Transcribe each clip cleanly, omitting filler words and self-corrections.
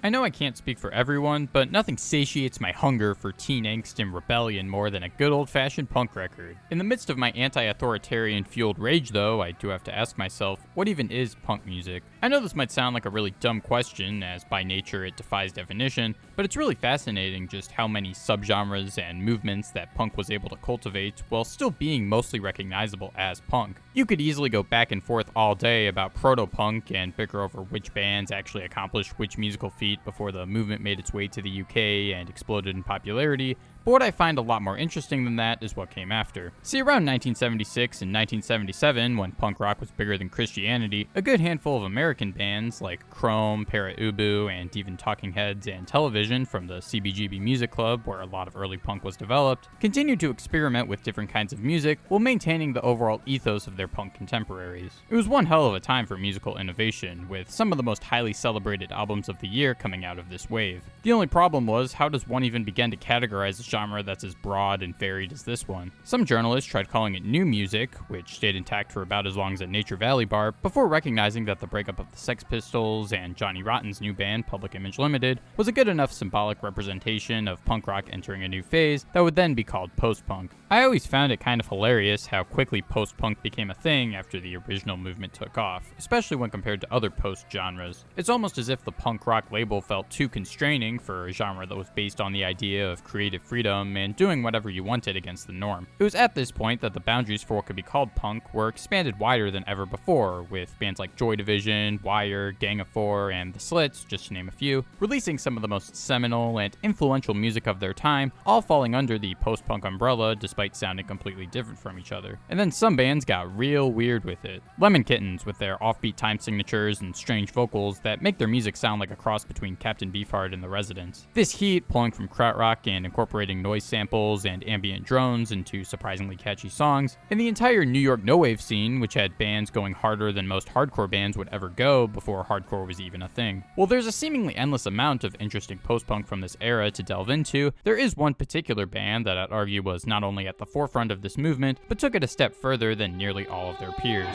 I know I can't speak for everyone, but nothing satiates my hunger for teen angst and rebellion more than a good old-fashioned punk record. In the midst of my anti-authoritarian fueled rage though, I do have to ask myself, what even is punk music? I know this might sound like a really dumb question, as by nature it defies definition, but it's really fascinating just how many subgenres and movements that punk was able to cultivate while still being mostly recognizable as punk. You could easily go back and forth all day about proto-punk and bicker over which bands actually accomplished which musical feat before the movement made its way to the UK and exploded in popularity, but what I find a lot more interesting than that is what came after. See, around 1976 and 1977, when punk rock was bigger than Christianity, a good handful of American bands like Chrome, Para Ubu, and even Talking Heads and Television from the CBGB Music Club, where a lot of early punk was developed, continued to experiment with different kinds of music while maintaining the overall ethos of their punk contemporaries. It was one hell of a time for musical innovation, with some of the most highly celebrated albums of the year coming out of this wave. The only problem was, how does one even begin to categorize a genre that's as broad and varied as this one? Some journalists tried calling it new music, which stayed intact for about as long as a Nature Valley bar, before recognizing that the breakup of the Sex Pistols and Johnny Rotten's new band, Public Image Limited, was a good enough symbolic representation of punk rock entering a new phase that would then be called post-punk. I always found it kind of hilarious how quickly post-punk became a thing after the original movement took off, especially when compared to other post-genres. It's almost as if the punk rock label felt too constraining for a genre that was based on the idea of creative freedom and doing whatever you wanted against the norm. It was at this point that the boundaries for what could be called punk were expanded wider than ever before, with bands like Joy Division, Wire, Gang of Four, and The Slits, just to name a few, releasing some of the most seminal and influential music of their time, all falling under the post-punk umbrella despite sounding completely different from each other. And then some bands got real weird with it. Lemon Kittens, with their offbeat time signatures and strange vocals that make their music sound like a cross between Captain Beefheart and The Residents. This heat, pulling from krautrock and incorporating noise samples and ambient drones into surprisingly catchy songs, and the entire New York no-wave scene, which had bands going harder than most hardcore bands would ever go before hardcore was even a thing. While there's a seemingly endless amount of interesting post-punk from this era to delve into, there is one particular band that I'd argue was not only at the forefront of this movement, but took it a step further than nearly all of their peers.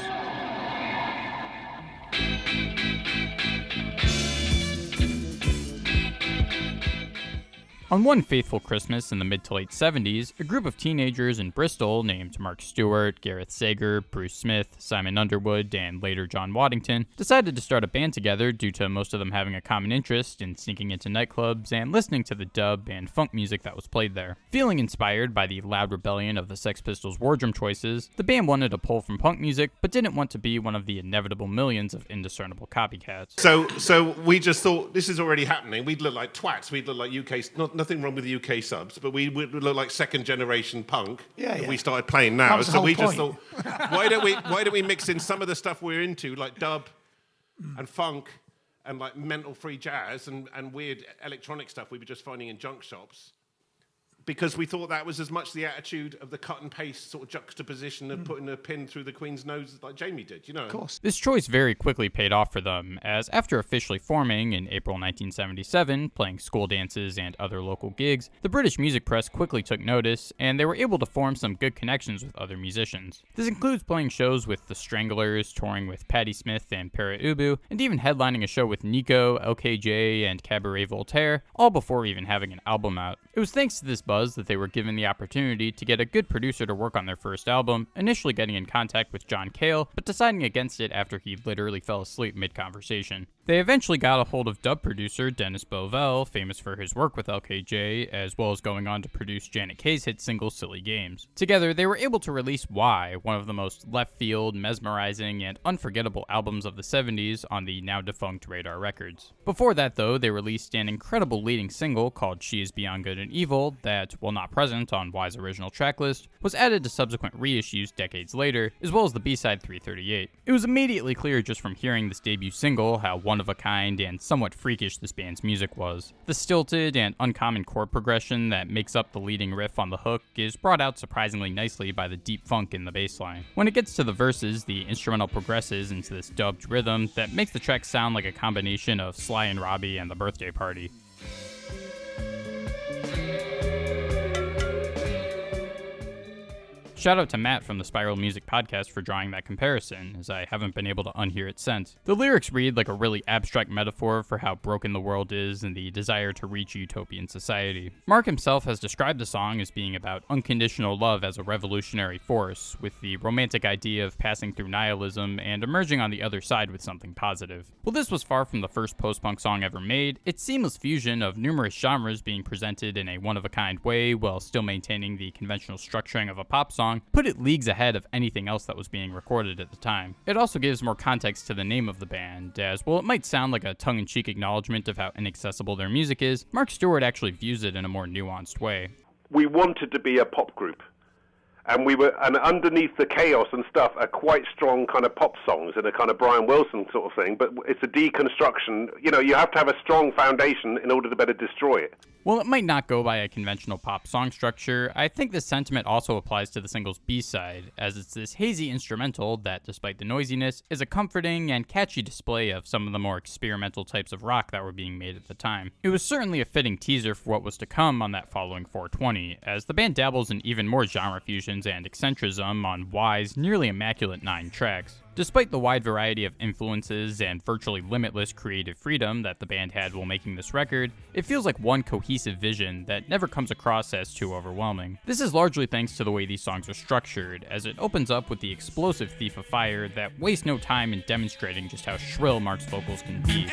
On one faithful Christmas in the mid to late 70s, a group of teenagers in Bristol named Mark Stewart, Gareth Sager, Bruce Smith, Simon Underwood, and later John Waddington decided to start a band together due to most of them having a common interest in sneaking into nightclubs and listening to the dub and funk music that was played there. Feeling inspired by the loud rebellion of the Sex Pistols' wardrobe choices, the band wanted to pull from punk music, but didn't want to be one of the inevitable millions of indiscernible copycats. So we just thought, this is already happening. We'd look like twats. We'd look like nothing wrong with the UK subs, but we would look like second generation punk if we started playing now. So we just thought, why don't we mix in some of the stuff we're into, like dub and funk and like mental free jazz and weird electronic stuff we were just finding in junk shops, because we thought that was as much the attitude of the cut and paste sort of juxtaposition of putting a pin through the Queen's nose like Jamie did, you know? Of course. This choice very quickly paid off for them, as after officially forming in April 1977, playing school dances and other local gigs, the British music press quickly took notice, and they were able to form some good connections with other musicians. This includes playing shows with The Stranglers, touring with Patti Smith and Para Ubu, and even headlining a show with Nico, LKJ, and Cabaret Voltaire, all before even having an album out. It was thanks to this buzz that they were given the opportunity to get a good producer to work on their first album, initially getting in contact with John Cale, but deciding against it after he literally fell asleep mid-conversation. They eventually got a hold of dub producer Dennis Bovell, famous for his work with LKJ, as well as going on to produce Janet Kay's hit single Silly Games. Together, they were able to release Why, one of the most left-field, mesmerizing, and unforgettable albums of the 70s on the now-defunct Radar Records. Before that, though, they released an incredible leading single called She Is Beyond Good and Evil that, while not present on Why's original tracklist, was added to subsequent reissues decades later, as well as the B-side 338. It was immediately clear just from hearing this debut single how one-of-a-kind and somewhat freakish this band's music was. The stilted and uncommon chord progression that makes up the leading riff on the hook is brought out surprisingly nicely by the deep funk in the bass line. When it gets to the verses, the instrumental progresses into this dubbed rhythm that makes the track sound like a combination of Sly and Robbie and The Birthday Party. Shout out to Matt from the Spiral Music Podcast for drawing that comparison, as I haven't been able to unhear it since. The lyrics read like a really abstract metaphor for how broken the world is and the desire to reach a utopian society. Mark himself has described the song as being about unconditional love as a revolutionary force, with the romantic idea of passing through nihilism and emerging on the other side with something positive. While this was far from the first post-punk song ever made, its seamless fusion of numerous genres being presented in a one-of-a-kind way while still maintaining the conventional structuring of a pop song put it leagues ahead of anything else that was being recorded at the time. It also gives more context to the name of the band, as while it might sound like a tongue-in-cheek acknowledgement of how inaccessible their music is, Mark Stewart actually views it in a more nuanced way. We wanted to be a pop group. And underneath the chaos and stuff are quite strong kind of pop songs and a kind of Brian Wilson sort of thing, but it's a deconstruction. You know, you have to have a strong foundation in order to better destroy it. While it might not go by a conventional pop song structure, I think this sentiment also applies to the single's B-side, as it's this hazy instrumental that, despite the noisiness, is a comforting and catchy display of some of the more experimental types of rock that were being made at the time. It was certainly a fitting teaser for what was to come on that following 420, as the band dabbles in even more genre fusions and eccentricism on Y's nearly immaculate 9 tracks. Despite the wide variety of influences and virtually limitless creative freedom that the band had while making this record, it feels like one cohesive vision that never comes across as too overwhelming. This is largely thanks to the way these songs are structured, as it opens up with the explosive Thief of Fire that wastes no time in demonstrating just how shrill Mark's vocals can be.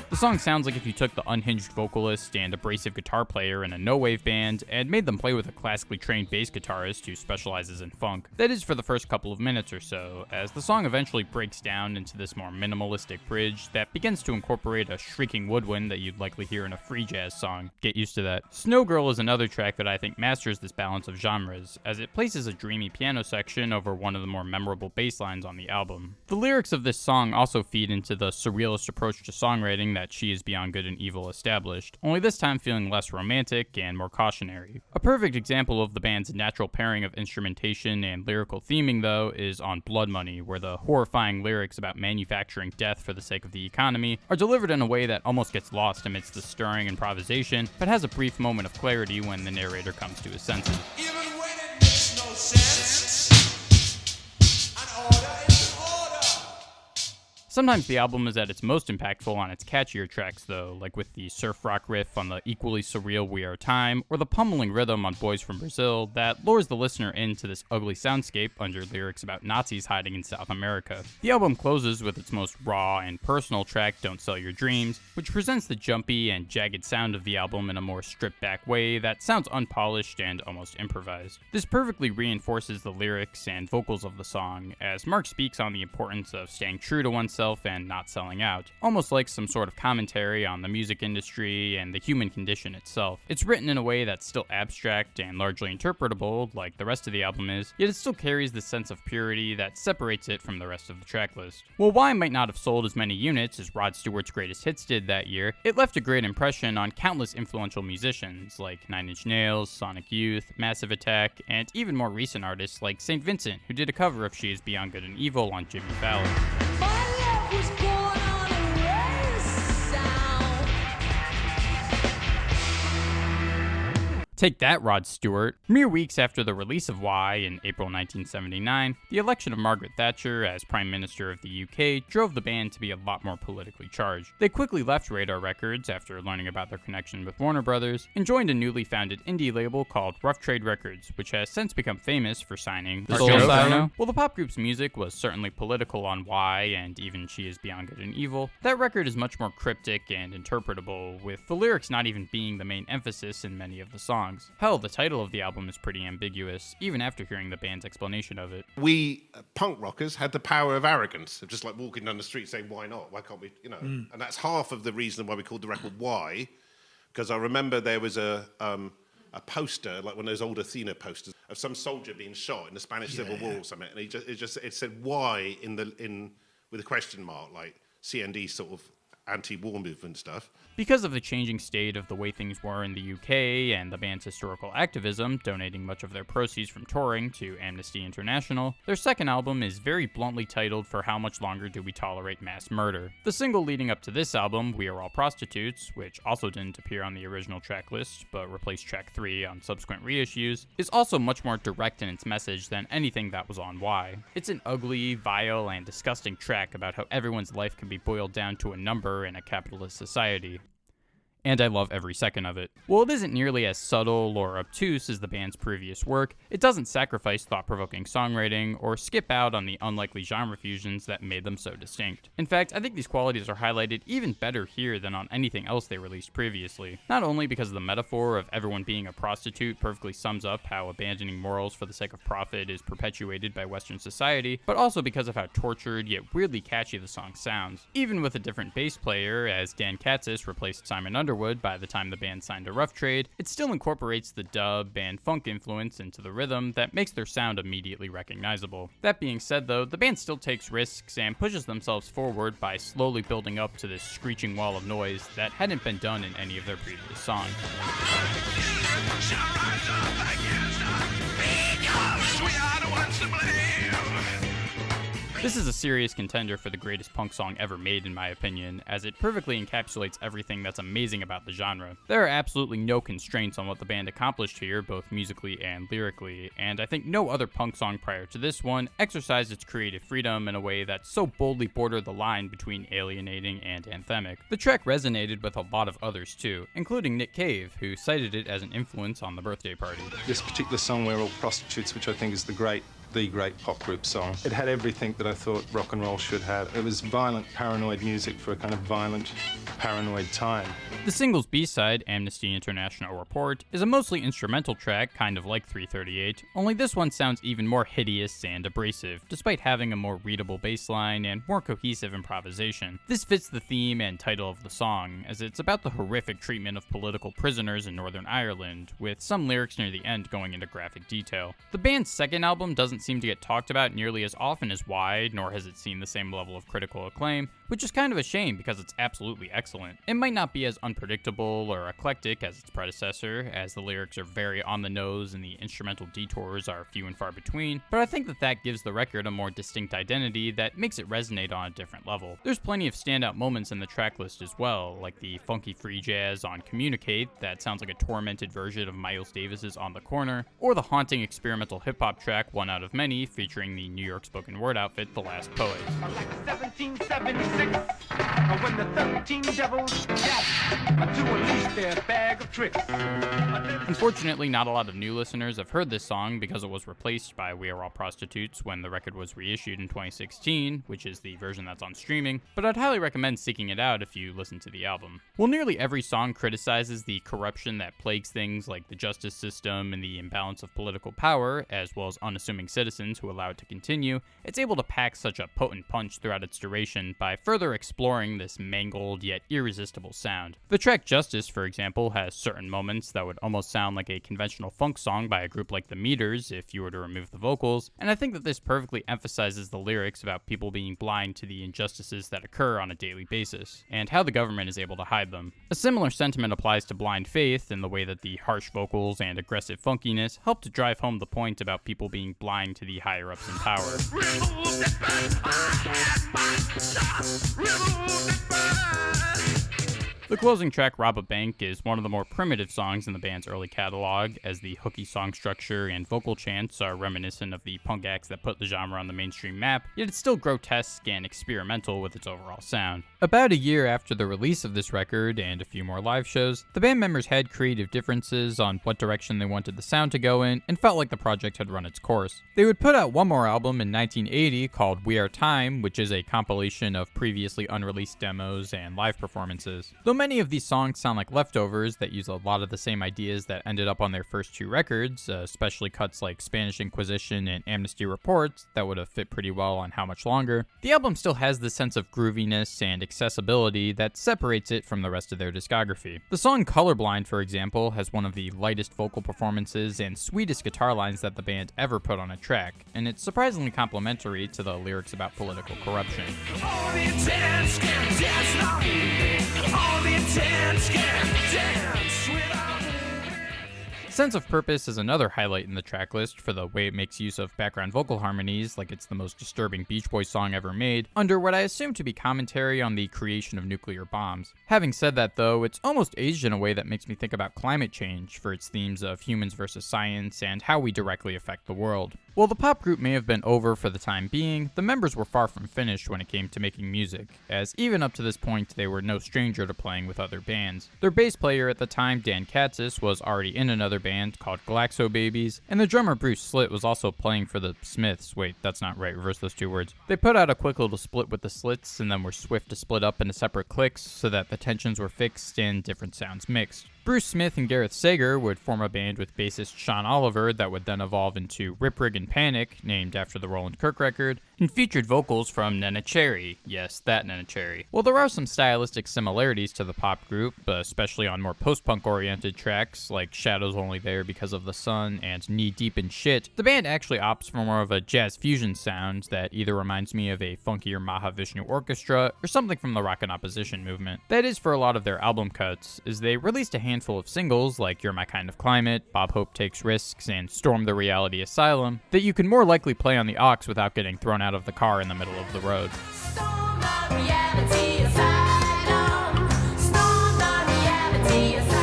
The song sounds like if you took the unhinged vocalist and abrasive guitar player in a no-wave band and made them play with a classically trained bass guitarist who specializes in funk. That is for the first couple of minutes or so, as the song eventually breaks down into this more minimalistic bridge that begins to incorporate a shrieking woodwind that you'd likely hear in a free jazz song. Get used to that. Snow Girl is another track that I think masters this balance of genres, as it places a dreamy piano section over one of the more memorable bass lines on the album. The lyrics of this song also feed into the surrealist approach to songwriting that She Is Beyond Good and Evil established, only this time feeling less romantic and more cautionary. A perfect example of the band's natural pairing of instrumentation and lyrical theming, though, is on Blood Money, where the horrifying lyrics about manufacturing death for the sake of the economy are delivered in a way that almost gets lost amidst the stirring improvisation, but has a brief moment of clarity when the narrator comes to his senses. Even when it makes no sense, an order is an order. Sometimes the album is at its most impactful on its catchier tracks, though, like with the surf rock riff on the equally surreal We Are Time, or the pummeling rhythm on Boys from Brazil that lures the listener into this ugly soundscape under lyrics about Nazis hiding in South America. The album closes with its most raw and personal track, Don't Sell Your Dreams, which presents the jumpy and jagged sound of the album in a more stripped-back way that sounds unpolished and almost improvised. This perfectly reinforces the lyrics and vocals of the song, as Mark speaks on the importance of staying true to oneself and not selling out, almost like some sort of commentary on the music industry and the human condition itself. It's written in a way that's still abstract and largely interpretable, like the rest of the album is, yet it still carries the sense of purity that separates it from the rest of the tracklist. While Why might not have sold as many units as Rod Stewart's Greatest Hits did that year, it left a great impression on countless influential musicians like Nine Inch Nails, Sonic Youth, Massive Attack, and even more recent artists like St. Vincent, who did a cover of She Is Beyond Good and Evil on Jimmy Fallon. Was born on a race sound. Take that, Rod Stewart. Mere weeks after the release of Why in April 1979, the election of Margaret Thatcher as Prime Minister of the UK drove the band to be a lot more politically charged. They quickly left Radar Records after learning about their connection with Warner Brothers and joined a newly founded indie label called Rough Trade Records, which has since become famous for signing the Soul Siren. While the pop group's music was certainly political on Why and even She Is Beyond Good and Evil, that record is much more cryptic and interpretable, with the lyrics not even being the main emphasis in many of the songs. Hell, the title of the album is pretty ambiguous, even after hearing the band's explanation of it. We, punk rockers, had the power of arrogance, of just like walking down the street saying, why not? Why can't we, you know? And that's half of the reason why we called the record Why, because I remember there was a poster, like one of those old Athena posters, of some soldier being shot in the Spanish Civil War or something, and it said Why with a question mark, like CND sort of anti-war movement stuff. Because of the changing state of the way things were in the UK and the band's historical activism, donating much of their proceeds from touring to Amnesty International, their second album is very bluntly titled For How Much Longer Do We Tolerate Mass Murder? The single leading up to this album, We Are All Prostitutes, which also didn't appear on the original track list, but replaced track 3 on subsequent reissues, is also much more direct in its message than anything that was on Y. It's an ugly, vile, and disgusting track about how everyone's life can be boiled down to a number in a capitalist society. And I love every second of it. While it isn't nearly as subtle or obtuse as the band's previous work, it doesn't sacrifice thought-provoking songwriting or skip out on the unlikely genre fusions that made them so distinct. In fact, I think these qualities are highlighted even better here than on anything else they released previously. Not only because the metaphor of everyone being a prostitute perfectly sums up how abandoning morals for the sake of profit is perpetuated by Western society, but also because of how tortured yet weirdly catchy the song sounds. Even with a different bass player, as Dan Katzis replaced Simon Underwood by the time the band signed a Rough Trade, it still incorporates the dub and funk influence into the rhythm that makes their sound immediately recognizable. That being said though, the band still takes risks and pushes themselves forward by slowly building up to this screeching wall of noise that hadn't been done in any of their previous songs. This is a serious contender for the greatest punk song ever made in my opinion, as it perfectly encapsulates everything that's amazing about the genre. There are absolutely no constraints on what the band accomplished here, both musically and lyrically, and I think no other punk song prior to this one exercised its creative freedom in a way that so boldly bordered the line between alienating and anthemic. The track resonated with a lot of others too, including Nick Cave, who cited it as an influence on The Birthday Party. This particular song, We're All Prostitutes, which I think is the great pop group song. It had everything that I thought rock and roll should have. It was violent, paranoid music for a kind of violent, paranoid time. The single's B-side, Amnesty International Report, is a mostly instrumental track, kind of like 338, only this one sounds even more hideous and abrasive, despite having a more readable bass line and more cohesive improvisation. This fits the theme and title of the song, as it's about the horrific treatment of political prisoners in Northern Ireland, with some lyrics near the end going into graphic detail. The band's second album doesn't seem to get talked about nearly as often as Y, nor has it seen the same level of critical acclaim, which is kind of a shame because it's absolutely excellent. It might not be as unpredictable or eclectic as its predecessor, as the lyrics are very on the nose and the instrumental detours are few and far between, but I think that gives the record a more distinct identity that makes it resonate on a different level. There's plenty of standout moments in the track list as well, like the funky free jazz on Communicate that sounds like a tormented version of Miles Davis's On the Corner, or the haunting experimental hip-hop track One Out of Many featuring the New York spoken word outfit The Last Poet. Like 1776, when the 13 devils gathered to unleash their bag of tricks. Unfortunately, not a lot of new listeners have heard this song because it was replaced by We Are All Prostitutes when the record was reissued in 2016, which is the version that's on streaming, but I'd highly recommend seeking it out if you listen to the album. While nearly every song criticizes the corruption that plagues things like the justice system and the imbalance of political power, as well as unassuming citizens who allow it to continue, it's able to pack such a potent punch throughout its duration by further exploring this mangled yet irresistible sound. The track Justice, for example, has certain moments that would almost sound like a conventional funk song by a group like the Meters if you were to remove the vocals, and I think that this perfectly emphasizes the lyrics about people being blind to the injustices that occur on a daily basis, and how the government is able to hide them. A similar sentiment applies to Blind Faith in the way that the harsh vocals and aggressive funkiness help to drive home the point about people being blind to the higher-ups in power. The closing track, Rob a Bank, is one of the more primitive songs in the band's early catalog, as the hooky song structure and vocal chants are reminiscent of the punk acts that put the genre on the mainstream map, yet it's still grotesque and experimental with its overall sound. About a year after the release of this record, and a few more live shows, the band members had creative differences on what direction they wanted the sound to go in, and felt like the project had run its course. They would put out one more album in 1980 called We Are Time, which is a compilation of previously unreleased demos and live performances. Though many of these songs sound like leftovers that use a lot of the same ideas that ended up on their first two records, especially cuts like Spanish Inquisition and Amnesty Reports that would have fit pretty well on How Much Longer, the album still has this sense of grooviness and accessibility that separates it from the rest of their discography. The song Colorblind, for example, has one of the lightest vocal performances and sweetest guitar lines that the band ever put on a track, and it's surprisingly complimentary to the lyrics about political corruption. All the intense can dance now. All the intense can dance without moving. Sense of Purpose is another highlight in the track list for the way it makes use of background vocal harmonies like it's the most disturbing Beach Boys song ever made, under what I assume to be commentary on the creation of nuclear bombs. Having said that though, it's almost aged in a way that makes me think about climate change for its themes of humans versus science and how we directly affect the world. While the pop group may have been over for the time being, the members were far from finished when it came to making music, as even up to this point they were no stranger to playing with other bands. Their bass player at the time, Dan Katzis, was already in another band called Glaxo Babies, and the drummer Bruce Slitt was also playing for the Smiths. Wait, that's not right, reverse those two words. They put out a quick little split with the Slits and then were swift to split up into separate cliques so that the tensions were fixed and different sounds mixed. Bruce Smith and Gareth Sager would form a band with bassist Sean Oliver that would then evolve into Rip Rig and Panic, named after the Roland Kirk record, and featured vocals from Nena Cherry. Yes, that Nena Cherry. While there are some stylistic similarities to the pop group, especially on more post-punk oriented tracks like Shadows Only There Because of the Sun and Knee Deep in Shit, the band actually opts for more of a jazz fusion sound that either reminds me of a funkier Mahavishnu orchestra or something from the Rock and Opposition movement. That is for a lot of their album cuts, is they released a handful of singles like You're My Kind of Climate, Bob Hope Takes Risks, and Storm the Reality Asylum that you can more likely play on the aux without getting thrown out of the car in the middle of the road. Storm the reality asylum. Storm the reality asylum.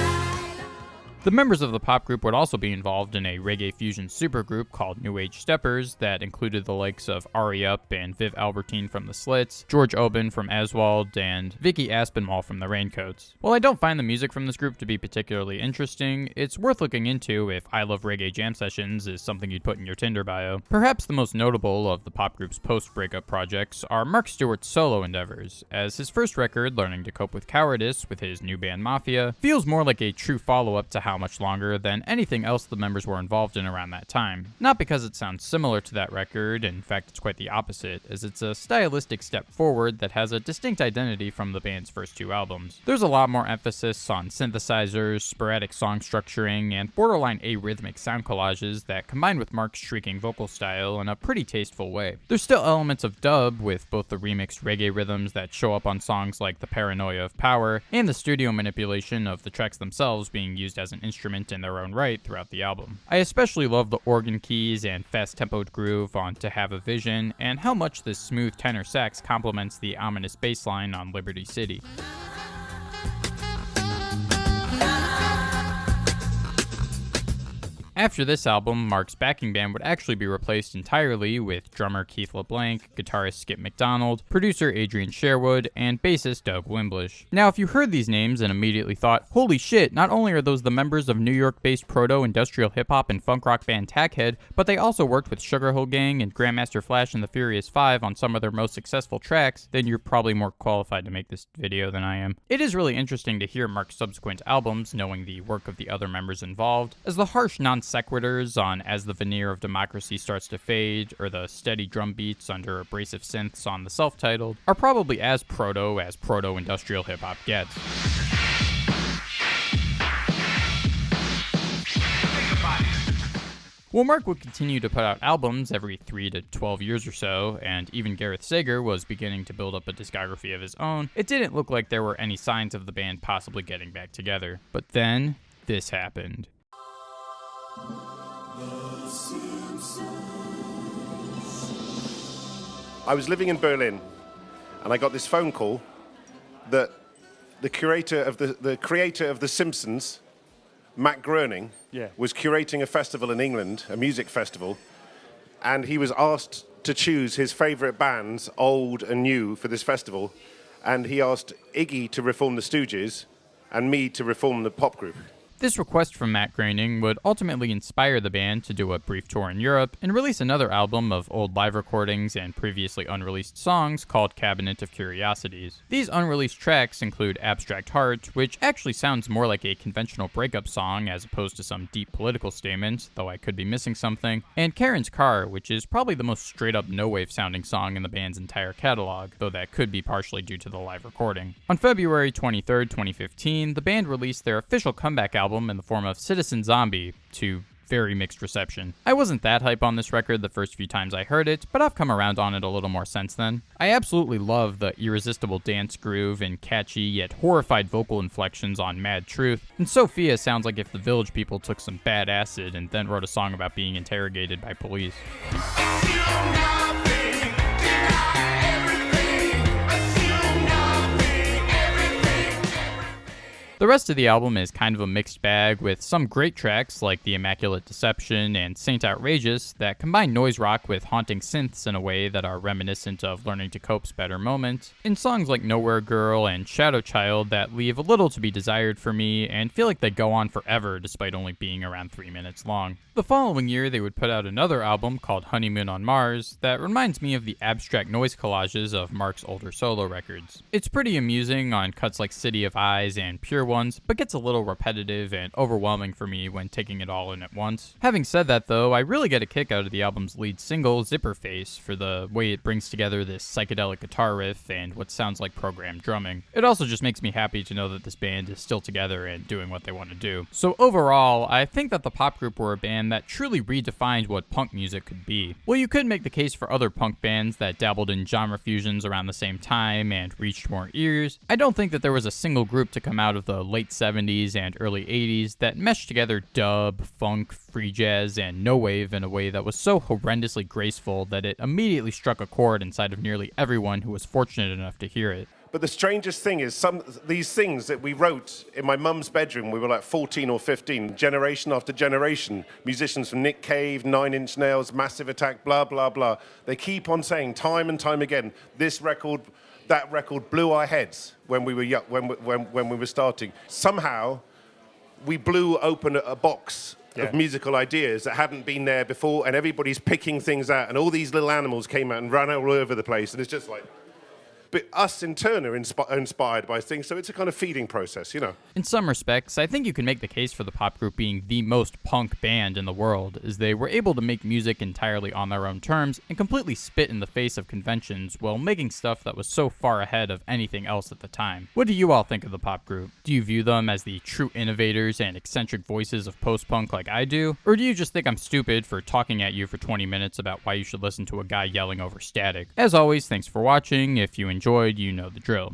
The members of the pop group would also be involved in a reggae fusion supergroup called New Age Steppers that included the likes of Ari Up and Viv Albertine from the Slits, George Oben from Aswald, and Vicky Aspinwall from the Raincoats. While I don't find the music from this group to be particularly interesting, it's worth looking into if I Love Reggae Jam Sessions is something you'd put in your Tinder bio. Perhaps the most notable of the pop group's post-breakup projects are Mark Stewart's solo endeavors, as his first record, Learning to Cope with Cowardice with his new band Mafia, feels more like a true follow-up to How Much Longer than anything else the members were involved in around that time. Not because it sounds similar to that record, in fact it's quite the opposite, as it's a stylistic step forward that has a distinct identity from the band's first two albums. There's a lot more emphasis on synthesizers, sporadic song structuring, and borderline arrhythmic sound collages that combine with Mark's shrieking vocal style in a pretty tasteful way. There's still elements of dub, with both the remixed reggae rhythms that show up on songs like The Paranoia of Power, and the studio manipulation of the tracks themselves being used as an instrument in their own right throughout the album. I especially love the organ keys and fast-tempoed groove on To Have a Vision, and how much this smooth tenor sax complements the ominous bass line on Liberty City. After this album, Mark's backing band would actually be replaced entirely with drummer Keith LeBlanc, guitarist Skip McDonald, producer Adrian Sherwood, and bassist Doug Wimblish. Now, if you heard these names and immediately thought, holy shit, not only are those the members of New York-based proto-industrial hip-hop and funk rock band Tackhead, but they also worked with Sugar Hill Gang and Grandmaster Flash and the Furious Five on some of their most successful tracks, then you're probably more qualified to make this video than I am. It is really interesting to hear Mark's subsequent albums, knowing the work of the other members involved, as the harsh non-sequiturs on As the Veneer of Democracy Starts to Fade, or the steady drum beats under abrasive synths on the self-titled, are probably as proto-industrial hip-hop gets. Well, Mark would continue to put out albums every 3 to 12 years or so, and even Gareth Sager was beginning to build up a discography of his own. It didn't look like there were any signs of the band possibly getting back together. But then, this happened. I was living in Berlin, and I got this phone call that the creator of The Simpsons, Matt Groening, was curating a festival in England, a music festival, and he was asked to choose his favorite bands, old and new, for this festival, and he asked Iggy to reform the Stooges and me to reform the pop group. This request from Matt Groening would ultimately inspire the band to do a brief tour in Europe and release another album of old live recordings and previously unreleased songs called Cabinet of Curiosities. These unreleased tracks include Abstract Heart, which actually sounds more like a conventional breakup song as opposed to some deep political statement, though I could be missing something, and Karen's Car, which is probably the most straight up no-wave sounding song in the band's entire catalog, though that could be partially due to the live recording. On February 23, 2015, the band released their official comeback album in the form of Citizen Zombie, to very mixed reception. I wasn't that hype on this record the first few times I heard it, but I've come around on it a little more since then. I absolutely love the irresistible dance groove and catchy yet horrified vocal inflections on Mad Truth, and Sophia sounds like if the Village People took some bad acid and then wrote a song about being interrogated by police. The rest of the album is kind of a mixed bag, with some great tracks like The Immaculate Deception and Saint Outrageous that combine noise rock with haunting synths in a way that are reminiscent of Learning to Cope's Better Moment, and songs like Nowhere Girl and Shadow Child that leave a little to be desired for me and feel like they go on forever despite only being around 3 minutes long. The following year they would put out another album called Honeymoon on Mars that reminds me of the abstract noise collages of Mark's older solo records. It's pretty amusing on cuts like City of Eyes and Pure Ones, but gets a little repetitive and overwhelming for me when taking it all in at once. Having said that though, I really get a kick out of the album's lead single, Zipper Face, for the way it brings together this psychedelic guitar riff and what sounds like programmed drumming. It also just makes me happy to know that this band is still together and doing what they want to do. So overall, I think that the pop group were a band that truly redefined what punk music could be. Well, you could make the case for other punk bands that dabbled in genre fusions around the same time and reached more ears. I don't think that there was a single group to come out of the late 70s and early 80s that meshed together dub, funk, free jazz, and no wave in a way that was so horrendously graceful that it immediately struck a chord inside of nearly everyone who was fortunate enough to hear it. But the strangest thing is these things that we wrote in my mum's bedroom, we were like 14 or 15, generation after generation, musicians from Nick Cave, Nine Inch Nails, Massive Attack, blah, blah, blah. They keep on saying time and time again, this record, that record blew our heads when we were young, when we were starting. Somehow, we blew open a box of musical ideas that hadn't been there before, and everybody's picking things out, and all these little animals came out and ran all over the place, and it's just like... But us in turn are inspired by things, so it's a kind of feeding process, you know. In some respects, I think you can make the case for the pop group being the most punk band in the world, as they were able to make music entirely on their own terms and completely spit in the face of conventions while making stuff that was so far ahead of anything else at the time. What do you all think of the pop group? Do you view them as the true innovators and eccentric voices of post-punk like I do? Or do you just think I'm stupid for talking at you for 20 minutes about why you should listen to a guy yelling over static? As always, thanks for watching. If you enjoyed, you know the drill.